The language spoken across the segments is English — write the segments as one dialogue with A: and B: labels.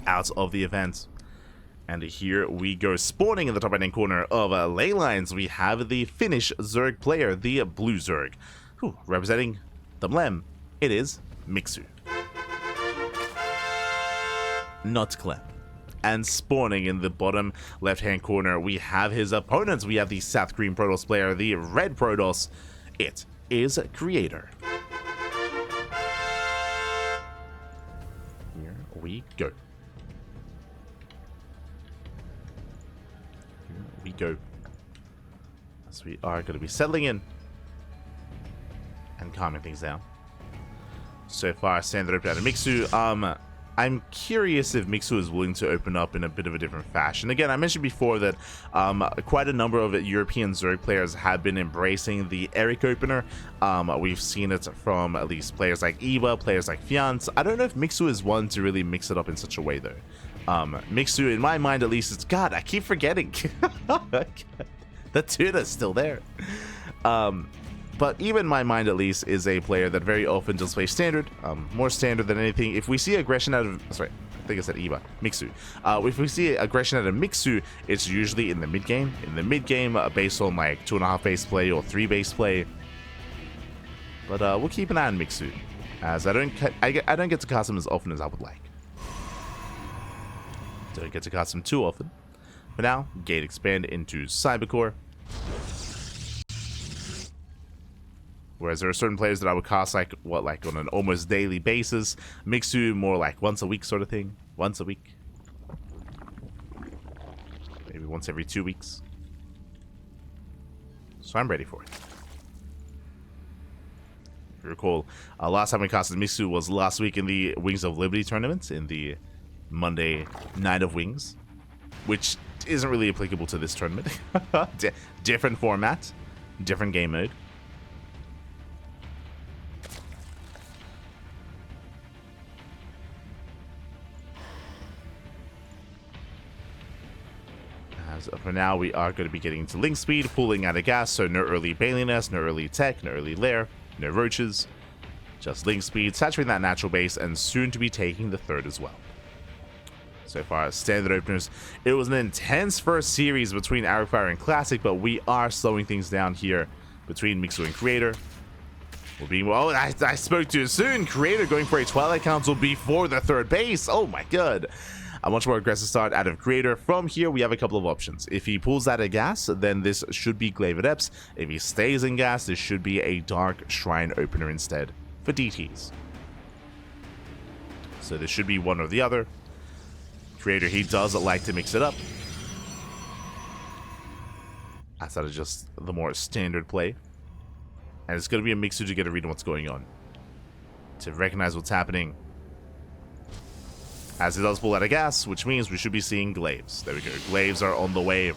A: out of the event. And here we go, spawning in the top right-hand corner of ley lines. We have the Finnish Zerg player, the Blue Zerg. Representing the Mlem, it is Mixu. Not Clem. And spawning in the bottom left-hand corner, we have his opponents. We have the South Green Protoss player, the Red Protoss. It is Creator. Here we go. Here we go. As we are going to be settling in and calming things down. So far, standard open out of Mixu. I'm curious if Mixu is willing to open up in a bit of a different fashion. Again, I mentioned before that quite a number of European Zerg players have been embracing the Eric opener. We've seen it from at least players like Eva, players like Fiance. I don't know if Mixu is one to really mix it up in such a way, though. Mixu, in my mind at least, it's... God, I keep forgetting. The tuna's still there. But even in my mind, at least, is a player that very often does play standard, more standard than anything. If we see aggression out of... Sorry, I think I said Eva. Mixu. If we see aggression out of Mixu, it's usually in the mid-game. In the mid-game, based on like 2.5 base play or 3 base play. But we'll keep an eye on Mixu, as I don't get to cast him as often as I would like. Don't get to cast him too often. For now, Gate expand into Cybercore. Whereas there are certain players that I would cast like on an almost daily basis. Mixu more like once a week sort of thing. Once a week. Maybe once every 2 weeks. So I'm ready for it. If you recall, last time we casted Mixu was last week in the Wings of Liberty tournament, in the Monday Night of Wings, which isn't really applicable to this tournament. Different format, different game mode. For now, we are going to be getting into link speed, pulling out of gas, so no early bailiness, no early tech, no early lair, no roaches, just link speed, saturating that natural base, and soon to be taking the third as well. So far, standard openers, it was an intense first series between Arrowfire and Classic, but we are slowing things down here between Mixu and Creator. We're being, well, I spoke too soon. Creator going for a Twilight Council before the third base. Oh my god. A much more aggressive start out of Creator. From here, we have a couple of options. If he pulls out of gas, then this should be Glaive Adepts. If he stays in gas, this should be a Dark Shrine opener instead for DTs. So this should be one or the other. Creator, he does like to mix it up. Outside of just the more standard play. And it's going to be a Mixu to get a read on what's going on. To recognize what's happening. As it does pull out of gas, which means we should be seeing Glaives. There we go. Glaives are on the way.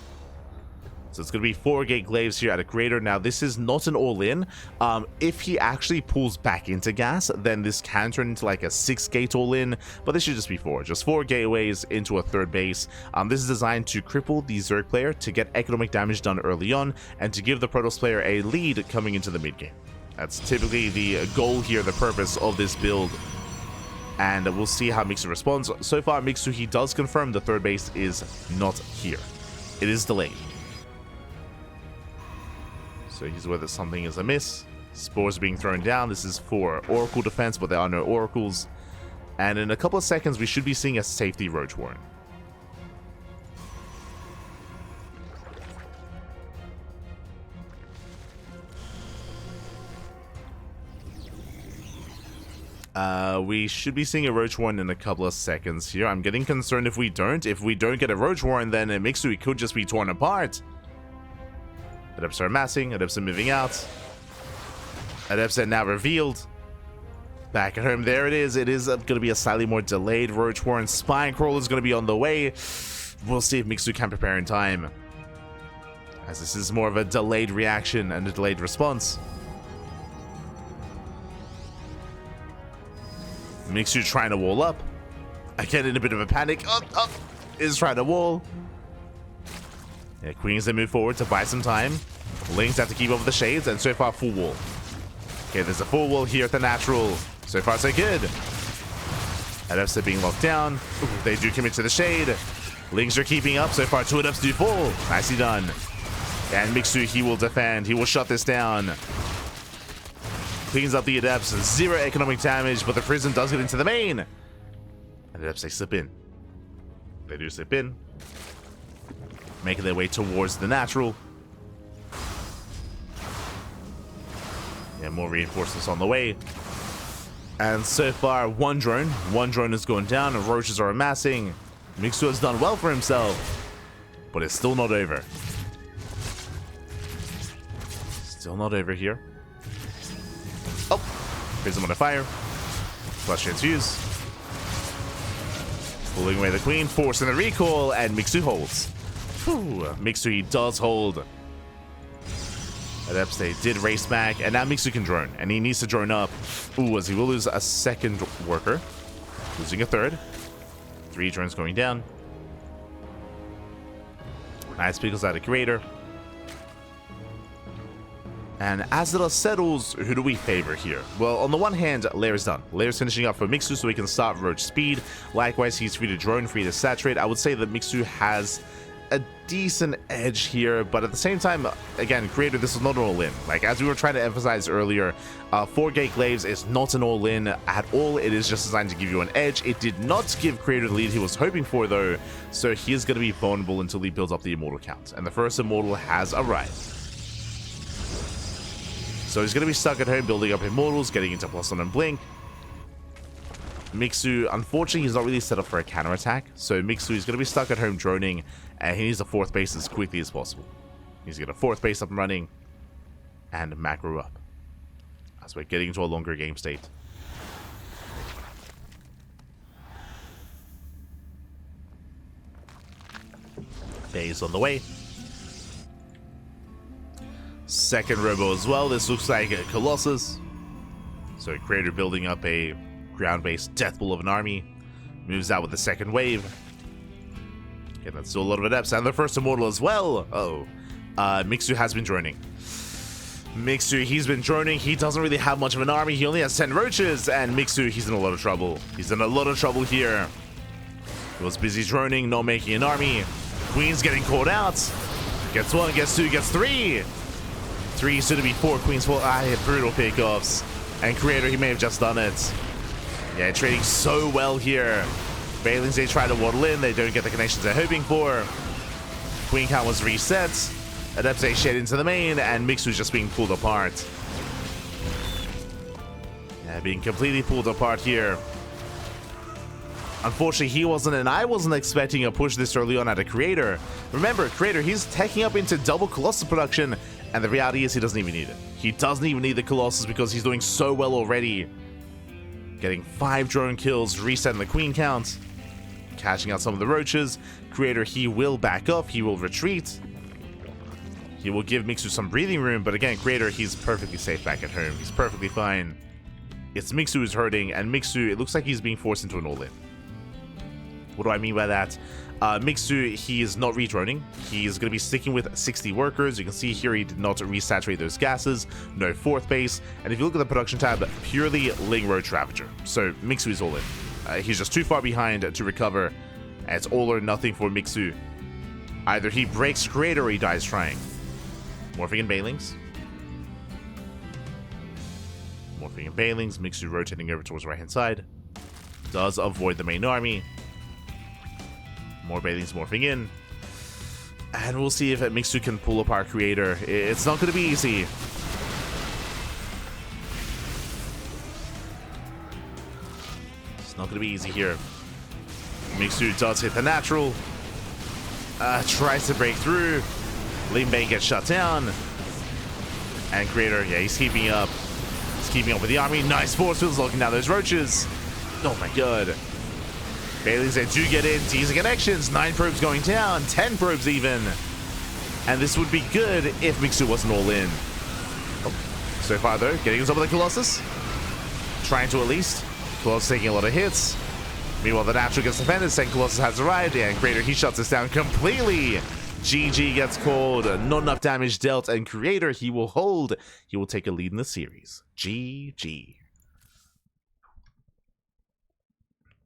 A: So it's going to be 4-gate Glaives here out of Creator. Now, this is not an all-in. If he actually pulls back into gas, then this can turn into like a 6-gate all-in. But this should just be 4. Just 4 gateways into a third base. This is designed to cripple the Zerg player, to get economic damage done early on, and to give the Protoss player a lead coming into the mid-game. That's typically the goal here, the purpose of this build. And we'll see how Mixu responds. So far, Mixu, he does confirm the third base is not here. It is delayed. So he's aware that something is amiss. Spores being thrown down. This is for Oracle defense, but there are no Oracles. And in a couple of seconds, we should be seeing a safety Roach Warren. We should be seeing a Roach Warren in a couple of seconds here. I'm getting concerned if we don't. If we don't get a Roach Warren, then Mixu could just be torn apart. Adepts are amassing. Adepts are moving out. Adepts are now revealed. Back at home, there it is. It is going to be a slightly more delayed Roach Warren. Spine Crawler is going to be on the way. We'll see if Mixu can prepare in time, as this is more of a delayed reaction and a delayed response. Mixu trying to wall up. Again, in a bit of a panic. Up. Is trying to wall. Yeah, Queens, they move forward to buy some time. Lings have to keep up with the shades, and so far, full wall. Okay, there's a full wall here at the natural. So far, so good. Adepts being locked down. Ooh, they do commit to the shade. Lings are keeping up. So far, 2 Adepts do fall. Nicely done. And Mixu, he will defend. He will shut this down. Cleans up the Adepts. 0 economic damage, but the prison does get into the main. And Adepts, they slip in. They do slip in. Making their way towards the natural. Yeah, more reinforcements on the way. And so far, one drone is going down, and roaches are amassing. Mixu has done well for himself, but it's still not over. Still not over here. Oh, Prism on fire. Flush transfuse. Pulling away the queen, forcing the recall, and Mixu holds. Whew, Mixu, he does hold. Adepts, they did race back, and now Mixu can drone, and he needs to drone up. Ooh, as he will lose a second worker. Losing a third. 3 drones going down. Nice pickles out of Creator. And as it settles, who do we favor here? Well, on the one hand, Lair's done. Lair's finishing up for Mixu so he can start Roach speed. Likewise, he's free to drone, free to saturate. I would say that Mixu has a decent edge here, but at the same time, again, Creator, this is not an all-in. Like, as we were trying to emphasize earlier, 4-gate glaives is not an all-in at all. It is just designed to give you an edge. It did not give Creator the lead he was hoping for, though, so he is going to be vulnerable until he builds up the Immortal count, and the first Immortal has arrived. So he's going to be stuck at home building up Immortals, getting into +1 and Blink. Mixu, unfortunately, he's not really set up for a counterattack, so Mixu is going to be stuck at home droning, and he needs a 4th base as quickly as possible. He's got a 4th base up and running, and macro up, as we're getting into a longer game state. Base on the way. Second robo as well. This looks like a Colossus. So Creator building up a ground-based death bull of an army. Moves out with the second wave. Okay, that's still a lot of Adepts. And the first Immortal as well. Oh. Mixu has been droning. Mixu, he's been droning. He doesn't really have much of an army. He only has 10 roaches. And Mixu, he's in a lot of trouble. He's in a lot of trouble here. He was busy droning, not making an army. Queen's getting called out. Gets 1, gets 2, gets 3. 3 soon to be 4 Queens. Well, I had brutal pickoffs. And Creator, he may have just done it. Yeah, trading so well here. Bailings, they try to waddle in. They don't get the connections they're hoping for. Queen count was reset. Adepts, they shed into the main. And Mixu's just being pulled apart. Yeah, being completely pulled apart here. Unfortunately, he wasn't, and I wasn't expecting a push this early on at a Creator. Remember, Creator, he's taking up into double Colossus production. And the reality is he doesn't even need it. He doesn't even need the Colossus because he's doing so well already. Getting 5 drone kills, resetting the queen count. Catching out some of the roaches. Creator, he will back up. He will retreat. He will give Mixu some breathing room. But again, Creator, he's perfectly safe back at home. He's perfectly fine. It's Mixu who's hurting. And Mixu, it looks like he's being forced into an all-in. What do I mean by that? Mixu, he is not redroning. He's going to be sticking with 60 workers. You can see here he did not resaturate those gases. No 4th base. And if you look at the production tab, purely Ling Roach Ravager. So Mixu is all in. He's just too far behind to recover. And it's all or nothing for Mixu. Either he breaks Creator or he dies trying. Morphing in Bailings. Morphing in Bailings. Mixu rotating over towards the right hand side. Does avoid the main army. More Bailings morphing in. And we'll see if Mixu can pull apart Creator. It's not going to be easy. It's not going to be easy here. Mixu does hit the natural. Tries to break through. Lin Bane gets shut down. And Creator, yeah, he's keeping up. He's keeping up with the army. Nice force fields locking down those roaches. Oh my god. Bailey's, they do get in, teasing connections, 9 probes going down, 10 probes even. And this would be good if Mixu wasn't all in. Oh, so far though, getting on top of the Colossus. Trying to at least. Colossus taking a lot of hits. Meanwhile, the natural gets defended, saying Colossus has arrived, and Creator, he shuts this down completely. GG gets called, not enough damage dealt, and Creator, he will hold. He will take a lead in the series. GG.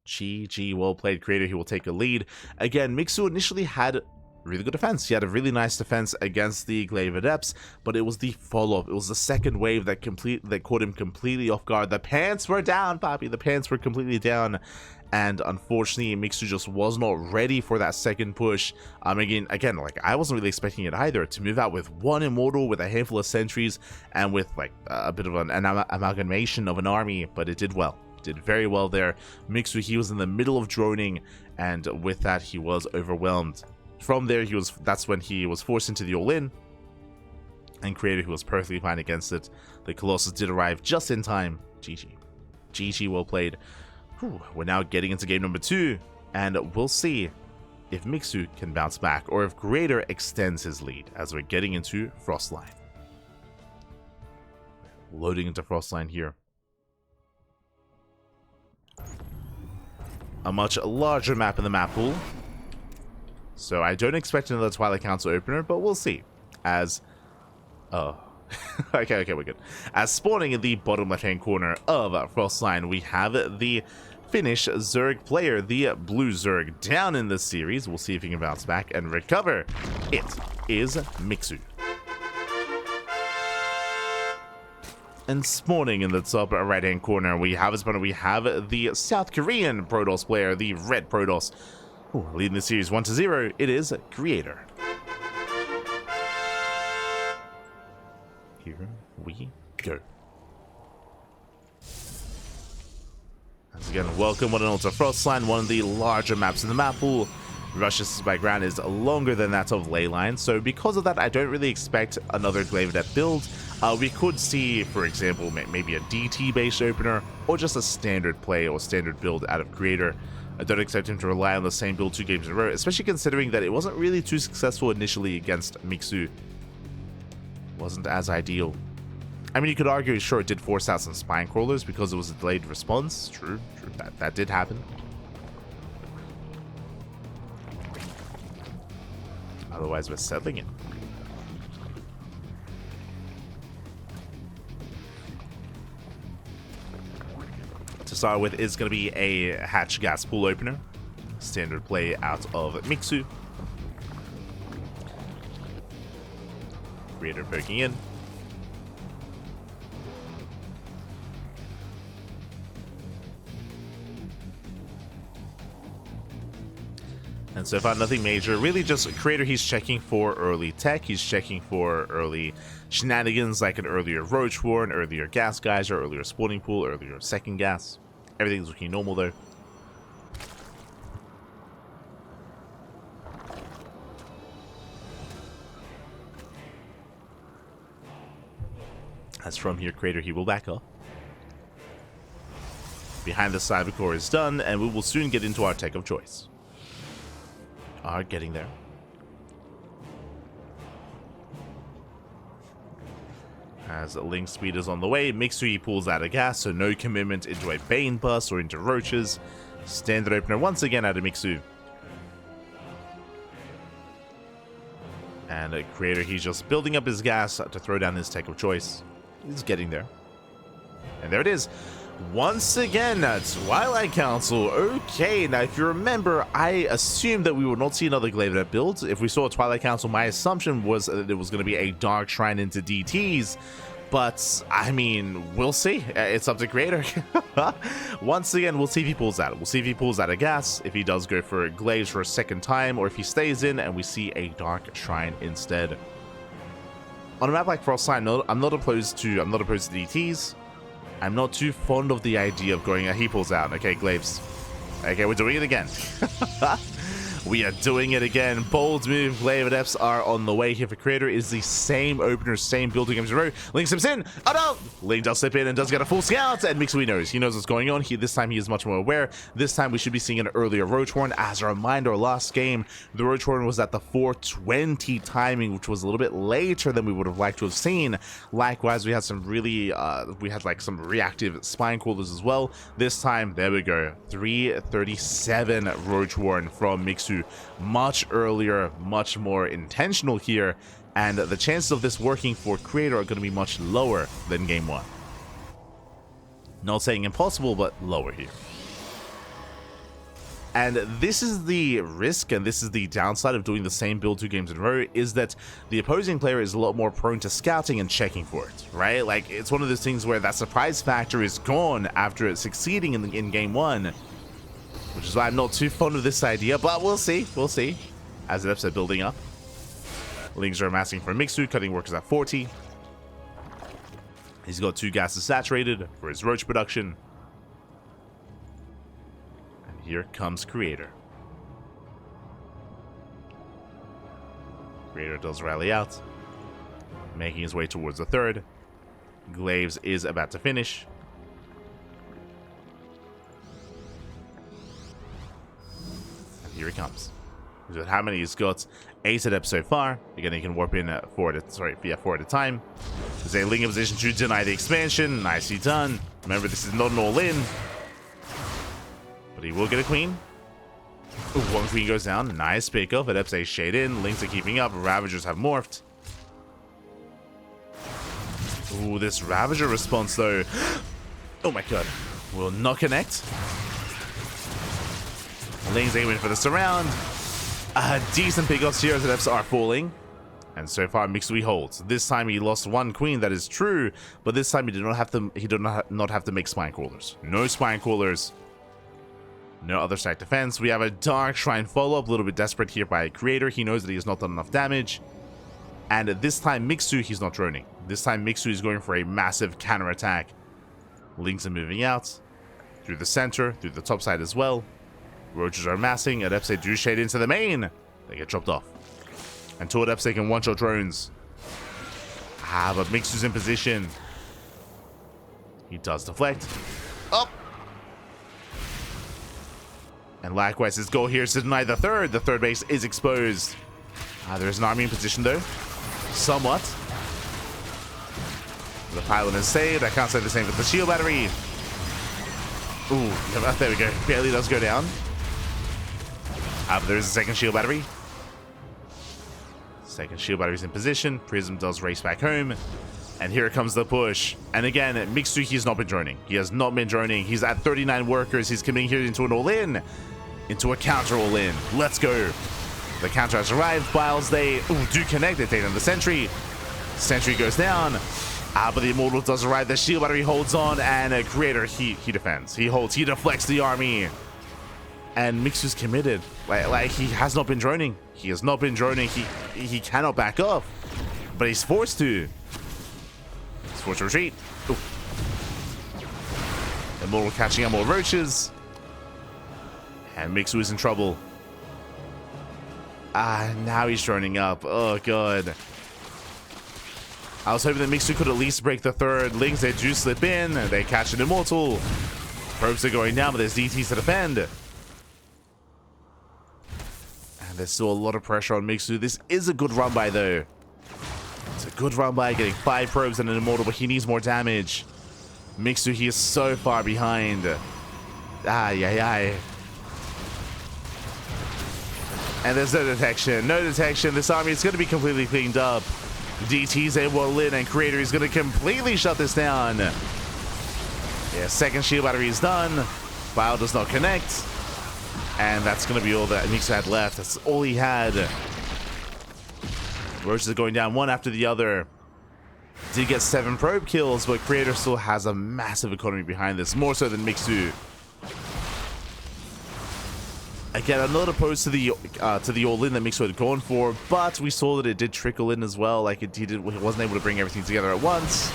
A: GG, well played, Creator. He will take a lead. Again, Mixu initially had really good defense. He had a really nice defense against the Glaive Adepts, but it was the follow-up. It was the second wave that caught him completely off guard. The pants were down, Papi. The pants were completely down. And unfortunately, Mixu just was not ready for that second push. Again, like, I wasn't really expecting it either, to move out with one Immortal, with a handful of sentries, and with like a bit of an amalgamation of an army, but it did well. Did very well there. Mixu, he was in the middle of droning, and with that, he was overwhelmed. From there, that's when he was forced into the all-in, and Creator, who was perfectly fine against it. The Colossus did arrive just in time. GG. GG, well played. Whew, we're now getting into game number 2, and we'll see if Mixu can bounce back, or if Creator extends his lead, as we're getting into Frostline. Loading into Frostline here. A much larger map in the map pool, so I don't expect another Twilight Council opener, but we'll see. As okay, we're good. As spawning in the bottom left hand corner of Frostline, we have the Finnish Zerg player, the blue Zerg, down in this series. We'll see if he can bounce back and recover. It is Mixu. And spawning in the top right hand corner, we have the South Korean Protoss player, the red Protoss. Ooh, leading the series 1-0, it is Creator. Here we go. Once again, welcome one and all to Frostline, one of the larger maps in the map pool. Rush's background is longer than that of Leyline, so because of that, I don't really expect another Glaive Adept build. We could see, for example, maybe a DT-based opener, or just a standard play or standard build out of Creator. I don't expect him to rely on the same build 2 games in a row, especially considering that it wasn't really too successful initially against Mixu. Wasn't as ideal. I mean, you could argue, sure, it did force out some spine crawlers because it was a delayed response. True, that did happen. Otherwise, we're settling it. To start with is going to be a hatch gas pool opener. Standard play out of Mixu. Creator poking in. And so far, nothing major. Really just Creator, he's checking for early tech. He's checking for early shenanigans, like an earlier Roach War, an earlier Gas Geyser, earlier Spawning Pool, earlier Second Gas. Everything's looking normal, though. As from here, Creator, he will back up. Behind the Cyber Core is done, and we will soon get into our tech of choice. Are getting there. As Link speed is on the way, Mixu pulls out a gas, so no commitment into a Bane bus or into Roaches. Standard opener once again out of Mixu. And Creator, he's just building up his gas to throw down his tech of choice. He's getting there. And there it is. Once again, Twilight Council. Okay, now if you remember, I assumed that we would not see another Glaive Adept build. If we saw a Twilight Council, my assumption was that it was going to be a Dark Shrine into DTs. But, I mean, we'll see. It's up to Creator. Once again, we'll see if he pulls out. We'll see if he pulls out a gas, if he does go for Glaives for a second time, or if he stays in and we see a Dark Shrine instead. On a map like Frostline, I'm not opposed to DTs. I'm not too fond of the idea of going, he pulls out. Okay, Glaives. Okay, we're doing it again. We are doing it again. Bold move. Glaive Adepts are on the way here for Creator. Is the same opener, same building games in a row. Link slips in. Oh no! Link does slip in and does get a full scout. And Mixu knows. He knows what's going on. This time he is much more aware. This time we should be seeing an earlier Roach Horn. As a reminder, last game, the Roach Horn was at the 4:20 timing, which was a little bit later than we would have liked to have seen. Likewise, we had some really, like some reactive spine crawlers as well. This time, there we go. 3:37 Roach Horn from Mixu. Much earlier, much more intentional here, and the chances of this working for Creator are going to be much lower than game 1. Not saying impossible, but lower here. And this is the risk, and this is the downside of doing the same build 2 games in a row, is that the opposing player is a lot more prone to scouting and checking for it, right? Like, it's one of those things where that surprise factor is gone after it succeeding in game 1, which is why I'm not too fond of this idea, but we'll see, as the episode building up. Lings are amassing for Mixu, cutting workers at 40. He's got 2 gases saturated for his roach production. Here comes Creator. Creator does rally out, making his way towards the 3rd. Glaves is about to finish. And here he comes. How many he's got? 8 at so far. Again, he can warp in 4 at a time. There's a Ling in position to deny the expansion. Nicely done. Remember, this is not an all-in. But he will get a queen. Ooh, 1 queen goes down. Nice pickup. At a shade in. Lings are keeping up. Ravagers have morphed. Ooh, this Ravager response though. Oh my god. Will not connect. Lings aiming for the surround. Decent pickups here as the Fs are falling. And so far Mixu holds. This time he lost 1 queen, that is true. But this time he did not have to make spine crawlers. No spine crawlers. No other stack defense. We have a Dark Shrine follow-up, a little bit desperate here by Creator. He knows that he has not done enough damage. And at this time, Mixu, he's not droning. This time, Mixu is going for a massive counter-attack. Lings are moving out. Through the center, through the top side as well. Roaches are massing. Adepse do shade into the main. They get chopped off. And 2 Adepse can one-shot drones. But Mixu's in position. He does deflect. Up. And likewise, his goal here is to deny the 3rd. The 3rd base is exposed. There's an army in position, though. Somewhat. The pylon is saved. I can't say the same with the shield battery. Ooh, there we go. Barely does go down. But there is a second shield battery. Second shield battery's in position. Prism does race back home. And here comes the push. And again, Mixu, he's not been droning. He has not been droning. He's at 39 workers. He's coming here into an all-in. Into a counter all-in. Let's go. The counter has arrived. Biles, they do connect. They take down the sentry. Sentry goes down. But the Immortal does arrive. The shield battery holds on. And Creator, he defends. He holds. He deflects the army. And Mixu's committed. Like he has not been droning. He has not been droning. He cannot back off. But he's forced to. He's forced to retreat. Ooh. Immortal catching up more roaches. And Mixu is in trouble. Now he's droning up. Oh, god. I was hoping that Mixu could at least break the 3rd. Lings, they do slip in. They catch an Immortal. Probes are going down, but there's DTs to defend. And there's still a lot of pressure on Mixu. This is a good run by, though. It's a good run by, getting 5 probes and an Immortal, but he needs more damage. Mixu, he is so far behind. And there's no detection. No detection. This army is going to be completely cleaned up. DT's able in, and Creator is going to completely shut this down. Yeah, second shield battery is done. Bile does not connect. And that's going to be all that Mixu had left. That's all he had. Roaches are going down one after the other. Did get 7 probe kills, but Creator still has a massive economy behind this. More so than Mixu. Again, I'm not opposed to the all-in that Mixu had gone for, but we saw that it did trickle in as well. Like he wasn't able to bring everything together at once.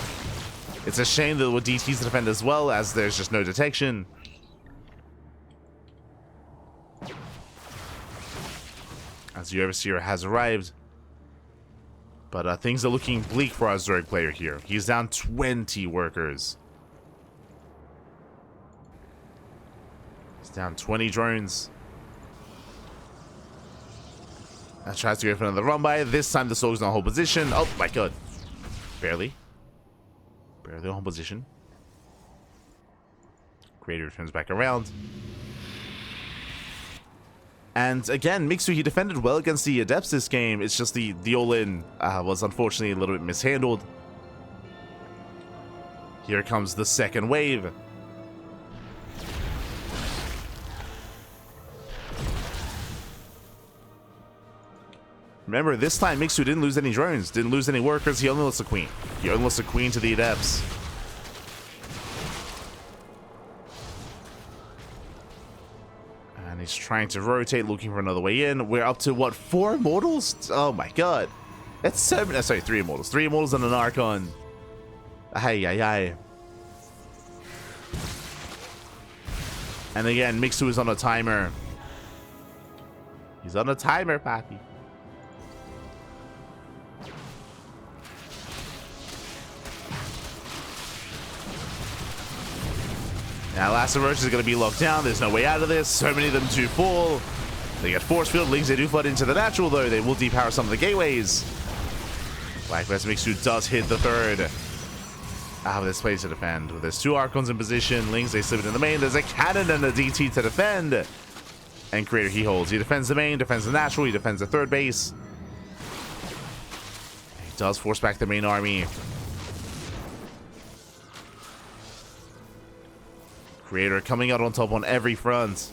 A: It's a shame that with DTs to defend as well, as there's just no detection. As the Overseer has arrived. But things are looking bleak for our Zerg player here. He's down 20 workers. He's down 20 drones. Now tries to go for another run by. This time the Soul's not in hold position. Oh my god. Barely. Barely on hold position. Creator turns back around. And again, Mixu, he defended well against the Adepts this game. It's just the all-in was unfortunately a little bit mishandled. Here comes the second wave. Remember, this time Mixu didn't lose any drones, didn't lose any workers. He only lost a queen. He only lost a queen to the adepts. And he's trying to rotate, looking for another way in. We're up to, what, 4 immortals? Oh my god. That's 7. Sorry, 3 immortals. 3 immortals and an Archon. Ay, ay, ay. And again, Mixu is on a timer. He's on a timer, papi. Now, Last of Roach is going to be locked down. There's no way out of this. So many of them to fall. They get force field. Lings, they do flood into the natural, though. They will depower some of the gateways. Black vs. Mixu does hit the third. Ah, but there's space to defend. There's 2 Archons in position. Lings, they slip it in the main. There's a cannon and a DT to defend. And Creator, he holds. He defends the main, defends the natural, he defends the third base. He does force back the main army. Creator coming out on top on every front.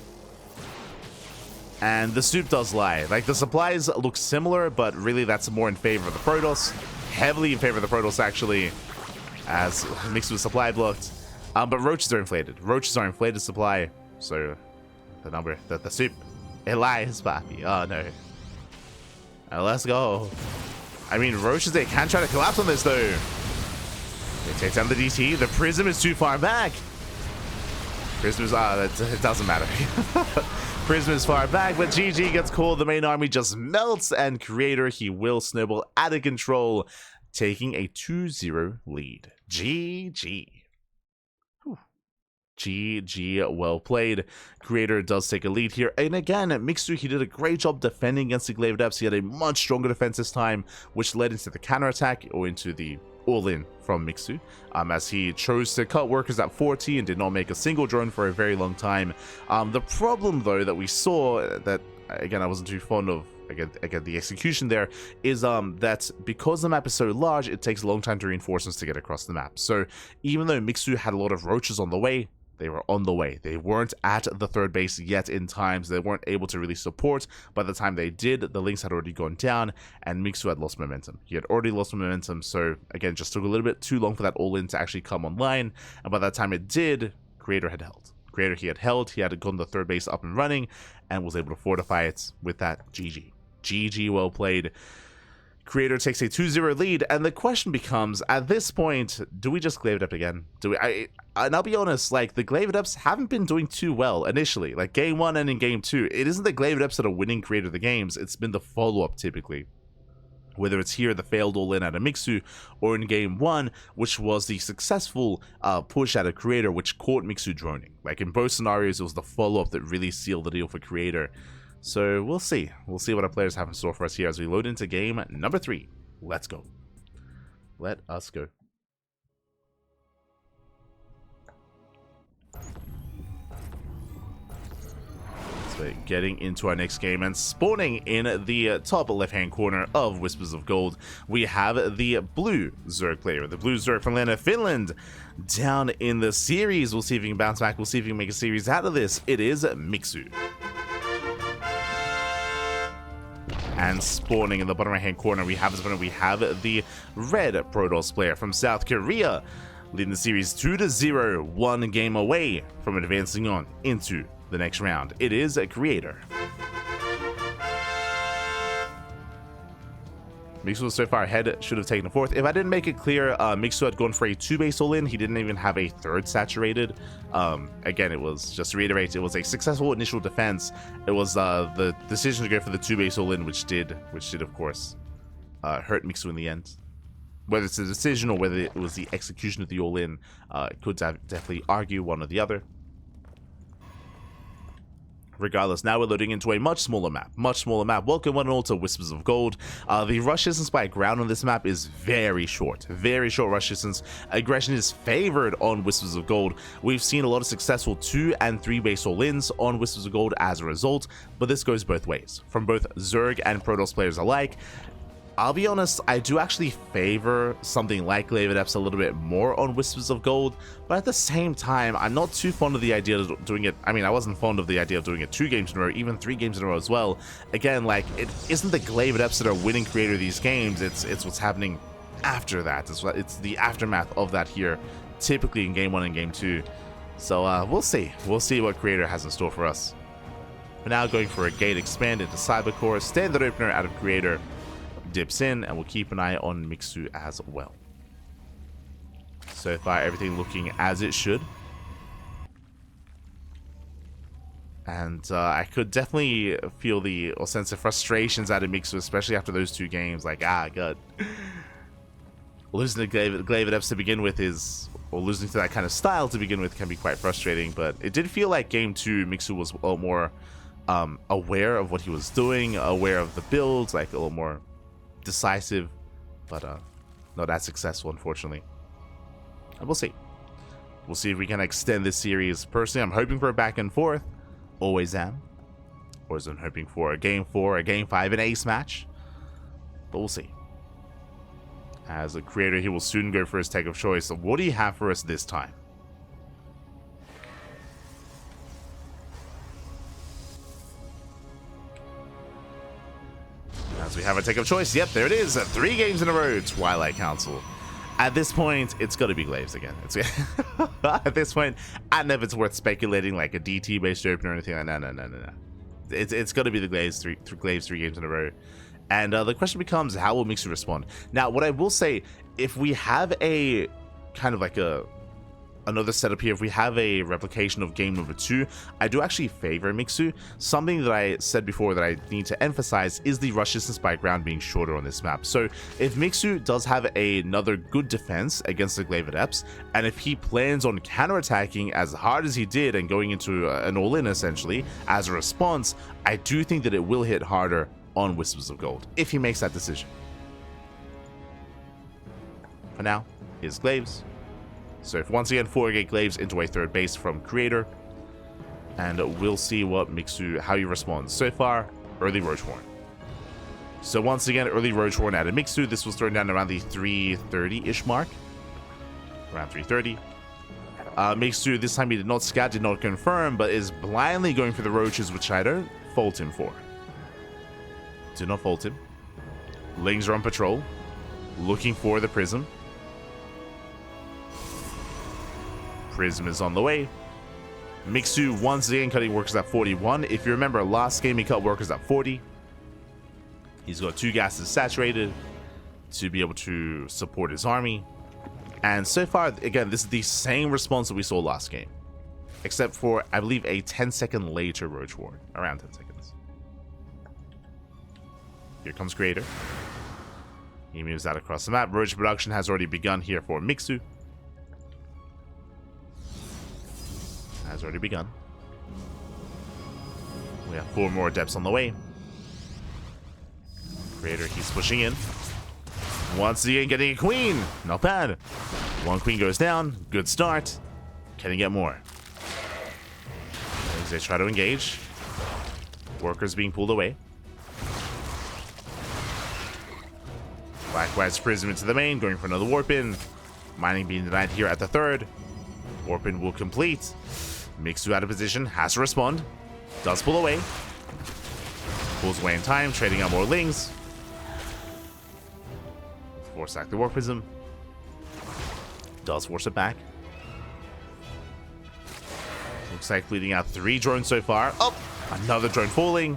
A: And the soup does lie. Like, the supplies look similar, but really that's more in favor of the Protoss. Heavily in favor of the Protoss, actually, as mixed with supply blocked. But roaches are inflated. Roaches are inflated supply. So the number, the soup, it lies, papi. Oh no. Let's go. I mean, roaches, they can try to collapse on this, though. They take down the DT. The prism is too far back. Prism is, it doesn't matter. Prism is far back, but GG gets called. The main army just melts, and Creator, he will snowball out of control, taking a 2-0 lead. GG. Whew. GG, well played. Creator does take a lead here. And again, Mixu, he did a great job defending against the Glaive Adepts. He had a much stronger defense this time, which led into the counterattack, or into the all-in from Mixu, as he chose to cut workers at 40 and did not make a single drone for a very long time. The problem, though, that we saw, that, again, I wasn't too fond of, again the execution there, is that because the map is so large, it takes a long time to reinforcements to get across the map. So even though Mixu had a lot of roaches on the way, they were on the way. They weren't at the third base yet in time, so they weren't able to really support. By the time they did, the Lynx had already gone down, and Mixu had lost momentum. He had already lost momentum, so again, just took a little bit too long for that all-in to actually come online, and by that time it did, Creator had held. Creator, he had held, he had gotten the third base up and running, and was able to fortify it with that GG. GG, well played. Creator takes a 2-0 lead, and the question becomes, at this point, do we just Glaive Adept again? Do we? And I'll be honest, like, the Glaive Adepts haven't been doing too well initially. Like, game 1 and in game 2, it isn't the Glaive Adepts that are winning Creator the games, it's been the follow-up typically. Whether it's here, the failed all-in out of Mixu, or in game 1, which was the successful push out of Creator, which caught Mixu droning. Like, in both scenarios, it was the follow-up that really sealed the deal for Creator. So we'll see. We'll see what our players have in store for us here as we load into game number 3. Let's go. Let us go. So getting into our next game, and spawning in the top left-hand corner of Whispers of Gold, we have the blue Zerg player, the blue Zerg from Lena, Finland. Down in the series, we'll see if he can bounce back. We'll see if he can make a series out of this. It is Mixu. And spawning in the bottom right-hand corner, we have the red Protoss player from South Korea, leading the series 2-0, 1 game away from advancing on into the next round. It is a Creator. Mixu was so far ahead, should have taken a 4th. If I didn't make it clear, Mixu had gone for a 2-base all-in. He didn't even have a 3rd saturated. Again, it was, just to reiterate, it was a successful initial defense. It was the decision to go for the 2-base all-in, which did, of course, hurt Mixu in the end. Whether it's a decision or whether it was the execution of the all-in, could definitely argue one or the other. Regardless, now we're loading into a much smaller map. Welcome one and all to Whispers of Gold. The rush distance by ground on this map is very short rush distance. Aggression is favored on Whispers of Gold. We've seen a lot of successful 2 and 3 base all-ins on Whispers of Gold as a result, but this goes both ways, from both Zerg and Protoss players alike. I'll be honest, I do actually favor something like Glaive Adepts a little bit more on Whispers of Gold, but at the same time, I'm not too fond of the idea of doing it. I mean, I wasn't fond of the idea of doing it 2 games in a row, even 3 games in a row as well. Again, like, it isn't the Glaive Adepts that are winning creator these games, it's what's happening after that. It's the aftermath of that here, typically in game 1 and game 2. So we'll see what creator has in store for us. For now, going for a gate expand into Cybercore, standard opener out of creator, dips in, and we'll keep an eye on Mixu as well. So far, everything looking as it should. And I could definitely feel the sense of frustrations out of Mixu, especially after those 2 games. Like, God. Losing to Glaive Adepts to begin with or losing to that kind of style to begin with can be quite frustrating. But it did feel like game 2, Mixu was a little more aware of what he was doing, aware of the builds, like a little more decisive, but not that successful, unfortunately. And we'll see if we can extend this series. Personally, I'm hoping for a back and forth, always am, or I'm hoping for a game 4, a game 5, an ace match, but we'll see. As a creator, he will soon go for his tech of choice. So what do you have for us this time? As we have a take of choice, yep, there it is. 3 games in a row, Twilight Council. At this point, it's got to be Glaives again. At this point, I don't know if it's worth speculating like a DT-based opener or anything like that. No. It's got to be the Glaives 3 games in a row. And the question becomes, how will Mixu respond? Now, what I will say, if we have a kind of like another setup here, if we have a replication of game number 2, I do actually favor Mixu. Something that I said before that I need to emphasize is the rush distance by ground being shorter on this map. So if Mixu does have another good defense against the Glaive Adepts, and if he plans on counterattacking as hard as he did and going into an all-in essentially as a response, I do think that it will hit harder on Whispers of Gold if he makes that decision. For now, here's Glaives. So if once again 4-gate Glaives into a 3rd base from creator, and we'll see what Mixu, how he responds. So far, early Roach Horn. So once again, early Roach Horn out of Mixu. This was thrown down around the 330-ish mark. Around 330. Mixu, this time he did not scout, did not confirm, but is blindly going for the Roaches, which I don't fault him for. Do not fault him. Lings are on patrol, looking for the Prism. Prism is on the way. Mixu once again cutting workers at 41. If you remember, last game he cut workers at 40. He's got 2 gases saturated to be able to support his army. And so far, again, this is the same response that we saw last game, except for, I believe, a 10-second later Roach War. Around 10 seconds. Here comes Creator. He moves out across the map. Roach production has already begun here for Mixu. Has already begun. We have 4 more Adepts on the way. Creator, he's pushing in. Once again, getting a Queen. Not bad. 1 Queen goes down. Good start. Can he get more? As they try to engage. Workers being pulled away. Black-White's Prism into the main, going for another Warp-In. Mining being denied here at the 3rd. Warp-In will complete. Mixu out of position, has to respond. Does pull away. Pulls away in time, trading out more Lings. Force back the Warp Prism. Does force it back. Looks like leading out 3 drones so far. Oh, another drone falling.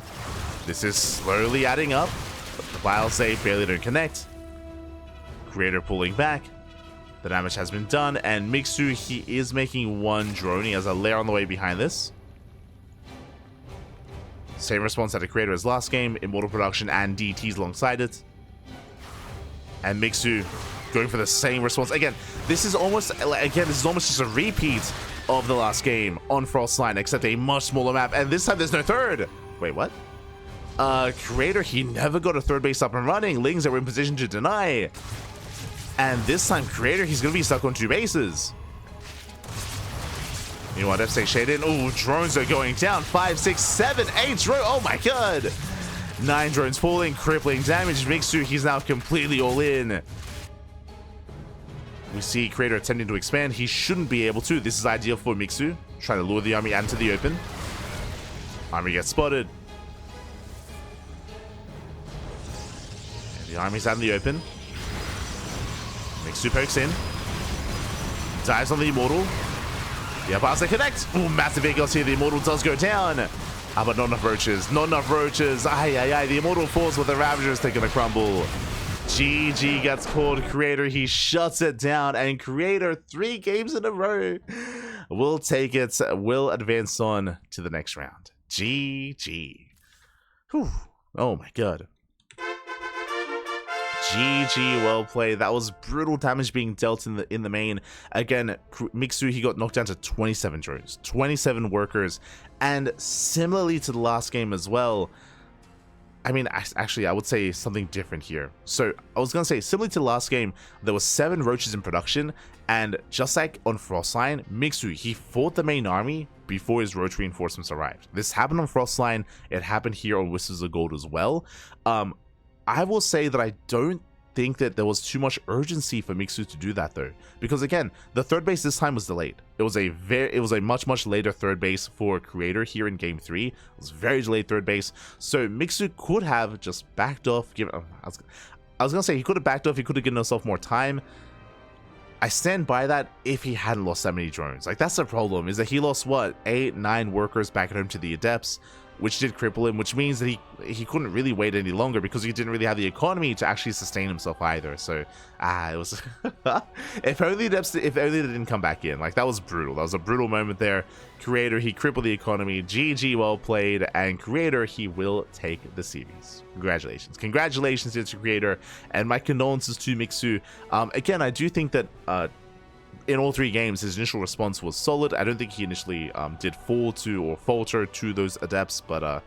A: This is slowly adding up. But the Vile save barely don't connect. Creator pulling back. The damage has been done, and Mixu, he is making 1 drone. He has a lair on the way behind this. Same response that the Creator as last game, Immortal Production and DTs alongside it. And Mixu going for the same response. Again, this is almost just a repeat of the last game on Frostline, except a much smaller map, and this time there's no 3rd. Wait, what? Creator, he never got a 3rd base up and running. Lings that were in position to deny. And this time, Creator, he's going to be stuck on 2 bases. You know what? F6 shade in. Oh, drones are going down. 5, 6, 7, 8 drone. Oh my god. 9 drones falling, crippling damage. Mixu, he's now completely all in. We see Creator attempting to expand. He shouldn't be able to. This is ideal for Mixu, trying to lure the army out into the open. Army gets spotted. And the army's out in the open. Mixu pokes in. Dives on the Immortal. The Abasa connect. Ooh, massive vehicles here. The Immortal does go down. But not enough roaches. Not enough roaches. Aye, aye, aye. The Immortal falls with the Ravagers taking a crumble. GG gets called. Creator, he shuts it down. And Creator, 3 games in a row, will take it. Will advance on to the next round. GG. Whew. Oh my god. GG, well played. That was brutal damage being dealt in the main. Again, Mixu, he got knocked down to 27 drones, 27 workers, and similarly to the last game as well. I mean, actually, I would say something different here. So I was gonna say, similarly to the last game, there was 7 roaches in production, and just like on Frostline, Mixu, he fought the main army before his roach reinforcements arrived. This happened on Frostline. It happened here on Whistles of Gold as well. I will say that I don't think that there was too much urgency for Mixu to do that though, because again, the third base this time was delayed. It was a much later third base for Creator here in game 3. It was very delayed third base, so Mixu could have just backed off. I was gonna say he could have backed off. He could have given himself more time. I stand by that if he hadn't lost that many drones. Like, that's the problem, is that he lost what, 8, 9 workers back at home to the Adepts, which did cripple him, which means that he couldn't really wait any longer because he didn't really have the economy to actually sustain himself either. So it was if only they didn't come back in. Like, that was brutal. That was a brutal moment there. Creator, he crippled the economy. GG, well played. And Creator, he will take the series. Congratulations to Creator, and my condolences to Mixu. Again, I do think that in all 3 games, his initial response was solid. I don't think he initially did fall to or falter to those Adepts, but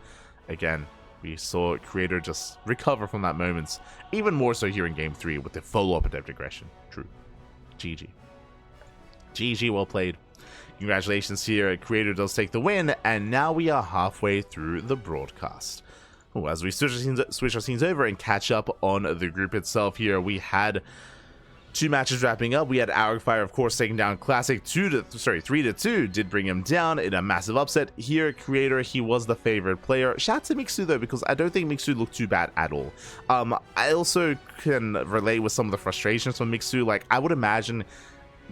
A: again, we saw Creator just recover from that moment, even more so here in game 3 with the follow-up Adept aggression. True. GG. GG, well played. Congratulations here. Creator does take the win, and now we are halfway through the broadcast. Ooh, as we switch our scenes over and catch up on the group itself here, we had 2 matches wrapping up. We had Fire, of course, taking down Classic 3-2, did bring him down in a massive upset. Here, Creator, he was the favorite player. Shout out to Mixu though, because I don't think Mixu looked too bad at all. I also can relate with some of the frustrations from Mixu. Like, I would imagine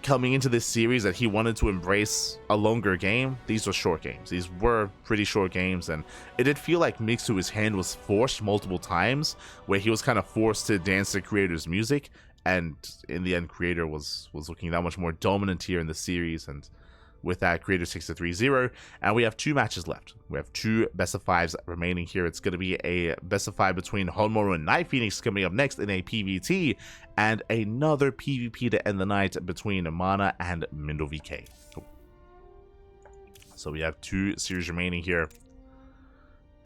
A: coming into this series that he wanted to embrace a longer game. These were short games. These were pretty short games, and it did feel like Mixu's hand was forced multiple times, where he was kind of forced to dance to Creator's music. And in the end, Creator was looking that much more dominant here in the series, and with that, Creator takes the 3-0, and we have 2 matches left. We have 2 best of 5s remaining here. It's going to be a best of 5 between Honmono and Night Phoenix coming up next in a PvT, and another PvP to end the night between Mana and Mindo VK. So we have 2 series remaining here.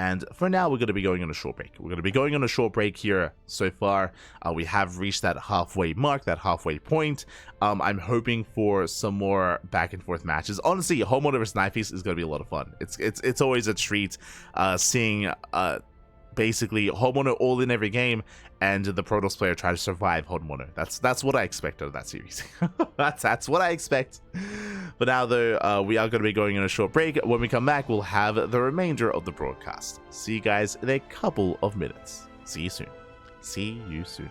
A: And for now, we're going to be going on a short break. We're going to be going on a short break here so far. We have reached that halfway mark, that halfway point. I'm hoping for some more back and forth matches. Honestly, Homeowner vs. Knifeface is going to be a lot of fun. It's always a treat seeing basically Homeowner all in every game, and the Protoss player try to survive Homeowner. That's what I expect out of that series. that's what I expect. But now, though, we are going to be going on a short break. When we come back, we'll have the remainder of the broadcast. See you guys in a couple of minutes. See you soon. See you soon.